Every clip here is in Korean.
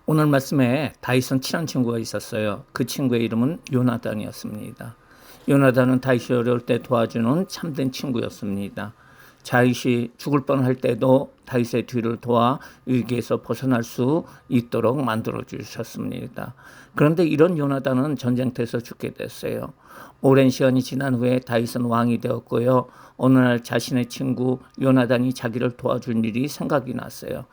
오늘 말씀에 다윗은 친한 친구가 있었어요. 그 친구의 이름은 요나단이었습니다. 요나단은 다윗이 어려울 때 도와주는 참된 친구였습니다. 다윗이 죽을 뻔할 때도 다윗의 뒤를 도와 위기에서 벗어날 수 있도록 만들어 주셨습니다. 그런데 이런 요나단은 전쟁터에서 죽게 됐어요. 오랜 시간이 지난 후에 다윗은 왕이 되었고요. 어느 날 자신의 친구 요나단이 자기를 도와줄 일이 생각이 났어요.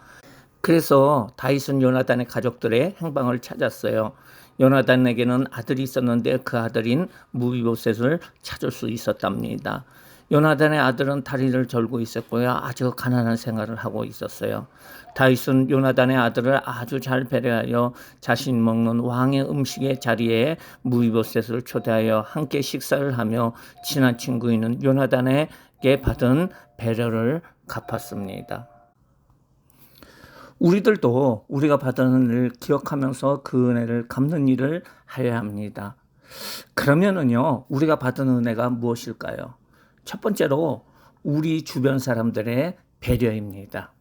그래서 다윗은 요나단의 가족들의 행방을 찾았어요. 요나단에게는 아들이 있었는데 그 아들인 무비보셋을 찾을 수 있었답니다. 요나단의 아들은 다리를 절고 있었고요. 아주 가난한 생활을 하고 있었어요. 다윗은 요나단의 아들을 아주 잘 배려하여 자신 먹는 왕의 음식의 자리에 무비보셋을 초대하여 함께 식사를 하며 친한 친구인 요나단에게 받은 배려를 갚았습니다. 우리들도 우리가 받은 은혜를 기억하면서 그 은혜를 갚는 일을 해야 합니다. 그러면은요, 우리가 받은 은혜가 무엇일까요? 첫 번째로 우리 주변 사람들의 배려입니다.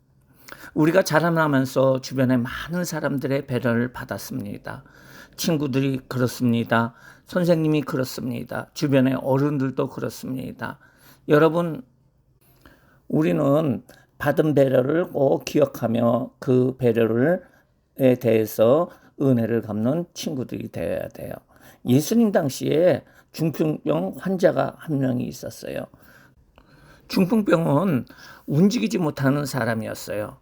우리가 자라나면서 주변에 많은 사람들의 배려를 받았습니다. 친구들이 그렇습니다. 선생님이 그렇습니다. 주변의 어른들도 그렇습니다. 여러분, 우리는 받은 배려를 꼭 기억하며 그 배려에 대해서 은혜를 갚는 친구들이 되어야 돼요. 예수님 당시에 중풍병 환자가 한 명이 있었어요. 중풍병은 움직이지 못하는 사람이었어요.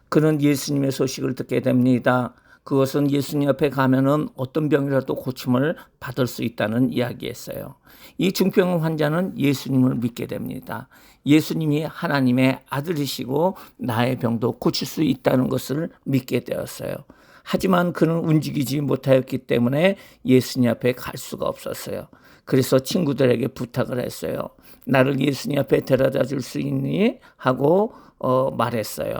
그는 예수님의 소식을 듣게 됩니다. 그것은 예수님 앞에 가면은 어떤 병이라도 고침을 받을 수 있다는 이야기였어요. 이 중풍 환자는 예수님을 믿게 됩니다. 예수님이 하나님의 아들이시고 나의 병도 고칠 수 있다는 것을 믿게 되었어요. 하지만 그는 움직이지 못하였기 때문에 예수님 앞에 갈 수가 없었어요. 그래서 친구들에게 부탁을 했어요. 나를 예수님 앞에 데려다 줄 수 있니? 하고 말했어요.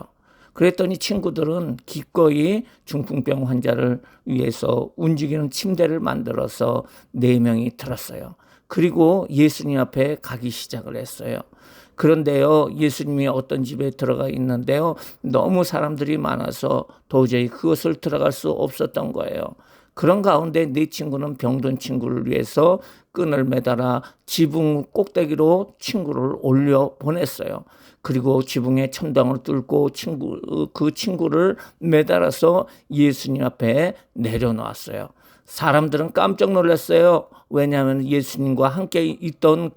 그랬더니 친구들은 기꺼이 중풍병 환자를 위해서 움직이는 침대를 만들어서 4명이 들었어요. 그리고 예수님 앞에 가기 시작을 했어요. 그런데요, 예수님이 어떤 집에 들어가 있는데요, 너무 사람들이 많아서 도저히 그것을 들어갈 수 없었던 거예요. 그런 가운데 네 친구는 병든 친구를 위해서 끈을 매달아 지붕 꼭대기로 친구를 올려 보냈어요. 그리고 지붕에 천장을 뚫고 그 친구를 매달아서 예수님 앞에 내려놓았어요. 사람들은 깜짝 놀랐어요. 왜냐하면 예수님과 함께 있던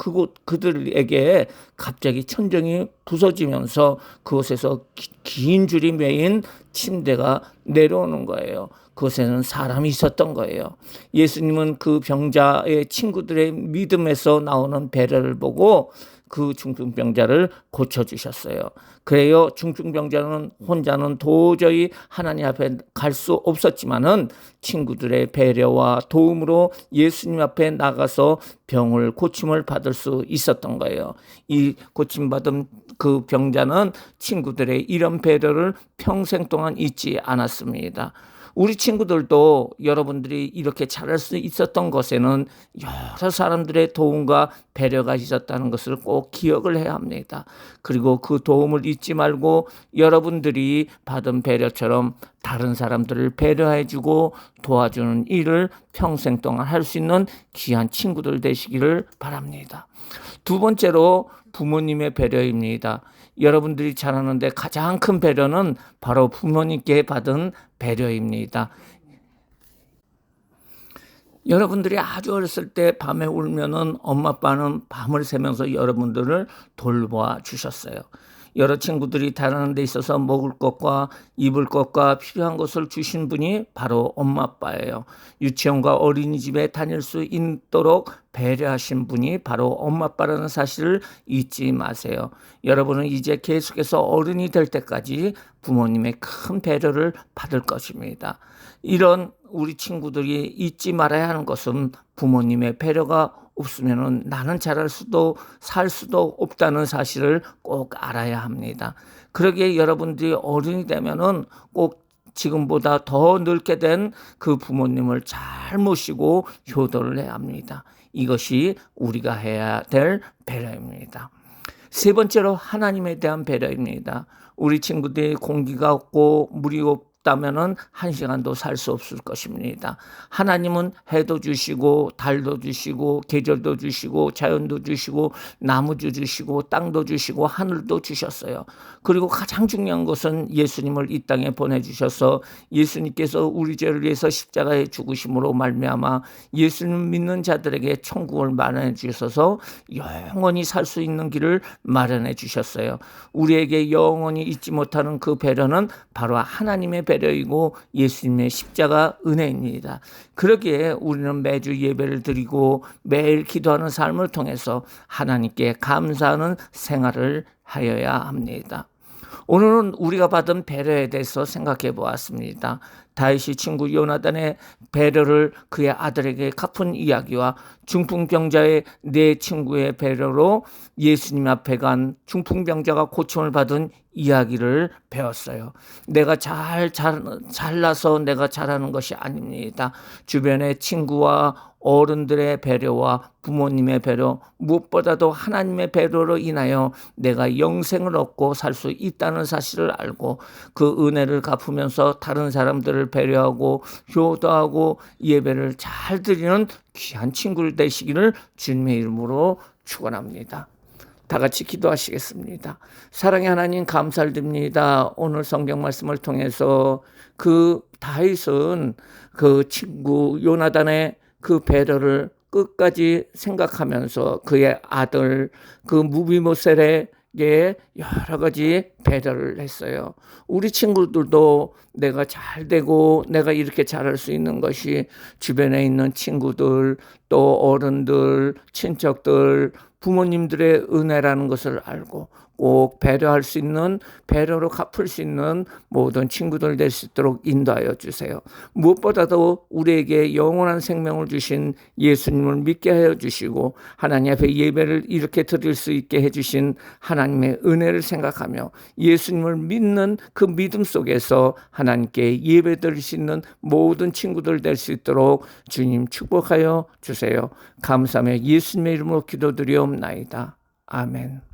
그들에게 갑자기 천정이 부서지면서 그곳에서 긴 줄이 매인 침대가 내려오는 거예요. 그곳에는 사람이 있었던 거예요. 예수님은 그 병자의 친구들의 믿음에서 나오는 배려를 보고 그 중풍병자를 고쳐주셨어요. 그래요, 중풍병자는 혼자는 도저히 하나님 앞에 갈 수 없었지만은 친구들의 배려와 도움으로 예수님 앞에 나가서 병을 고침을 받을 수 있었던 거예요. 이 고침받은 그 병자는 친구들의 이런 배려를 평생 동안 잊지 않았습니다. 우리 친구들도 여러분들이 이렇게 잘할 수 있었던 것에는 여러 사람들의 도움과 배려가 있었다는 것을 꼭 기억을 해야 합니다. 그리고 그 도움을 잊지 말고 여러분들이 받은 배려처럼 다른 사람들을 배려해주고 도와주는 일을 평생 동안 할 수 있는 귀한 친구들 되시기를 바랍니다. 두 번째로 부모님의 배려입니다. 여러분들이 잘하는데 가장 큰 배려는 바로 부모님께 받은 배려입니다. 여러분들이 아주 어렸을 때 밤에 울면은 엄마 아빠는 밤을 새면서 여러분들을 돌보아 주셨어요. 여러 친구들이 다니는 데 있어서 먹을 것과 입을 것과 필요한 것을 주신 분이 바로 엄마 아빠예요. 유치원과 어린이집에 다닐 수 있도록 배려하신 분이 바로 엄마 아빠라는 사실을 잊지 마세요. 여러분은 이제 계속해서 어른이 될 때까지 부모님의 큰 배려를 받을 것입니다. 이런 우리 친구들이 잊지 말아야 하는 것은 부모님의 배려가 없으면 나는 잘할 수도 살 수도 없다는 사실을 꼭 알아야 합니다. 그러기에 여러분들이 어른이 되면은 꼭 지금보다 더 늙게 된 그 부모님을 잘 모시고 효도를 해야 합니다. 이것이 우리가 해야 될 배려입니다. 세 번째로 하나님에 대한 배려입니다. 우리 친구들이 공기가 없고 물이 없다면은 한 시간도 살 수 없을 것입니다. 하나님은 해도 주시고 달도 주시고 계절도 주시고 자연도 주시고 나무도 주시고 땅도 주시고 하늘도 주셨어요. 그리고 가장 중요한 것은 예수님을 이 땅에 보내주셔서 예수님께서 우리 죄를 위해서 십자가에 죽으심으로 말미암아 예수님 믿는 자들에게 천국을 마련해 주셔서 영원히 살 수 있는 길을 마련해 주셨어요. 우리에게 영원히 잊지 못하는 그 배려는 바로 하나님의 배려이고 예수님의 십자가 은혜입니다. 그러기에 우리는 매주 예배를 드리고 매일 기도하는 삶을 통해서 하나님께 감사하는 생활을 하여야 합니다. 오늘은 우리가 받은 배려에 대해서 생각해 보았습니다. 다윗이 친구 요나단의 배려를 그의 아들에게 갚은 이야기와 중풍병자의 내 친구의 배려로 예수님 앞에 간 중풍병자가 고침을 받은 이야기를 배웠어요. 내가 잘나서 내가 잘하는 것이 아닙니다. 주변의 친구와 어른들의 배려와 부모님의 배려, 무엇보다도 하나님의 배려로 인하여 내가 영생을 얻고 살 수 있다는 사실을 알고 그 은혜를 갚으면서 다른 사람들을 배려하고 효도하고 예배를 잘 드리는 귀한 친구를 되시기를 주님의 이름으로 축원합니다. 다 같이 기도하시겠습니다. 사랑의 하나님 감사를 드립니다. 오늘 성경 말씀을 통해서 그 다윗은 그 친구 요나단의 그 배려를 끝까지 생각하면서 그의 아들 그 무비보셋에게 여러 가지 배려를 했어요. 우리 친구들도 내가 잘 되고 내가 이렇게 잘할 수 있는 것이 주변에 있는 친구들 또 어른들 친척들 부모님들의 은혜라는 것을 알고 꼭 배려할 수 있는 배려로 갚을 수 있는 모든 친구들 될 수 있도록 인도하여 주세요. 무엇보다도 우리에게 영원한 생명을 주신 예수님을 믿게 하여 주시고 하나님 앞에 예배를 이렇게 드릴 수 있게 해주신 하나님의 은혜를 생각하며 예수님을 믿는 그 믿음 속에서 하나님께 예배 드릴 수 있는 모든 친구들 될 수 있도록 주님 축복하여 주세요. 감사하며 예수님의 이름으로 기도드리옵나이다. 아멘.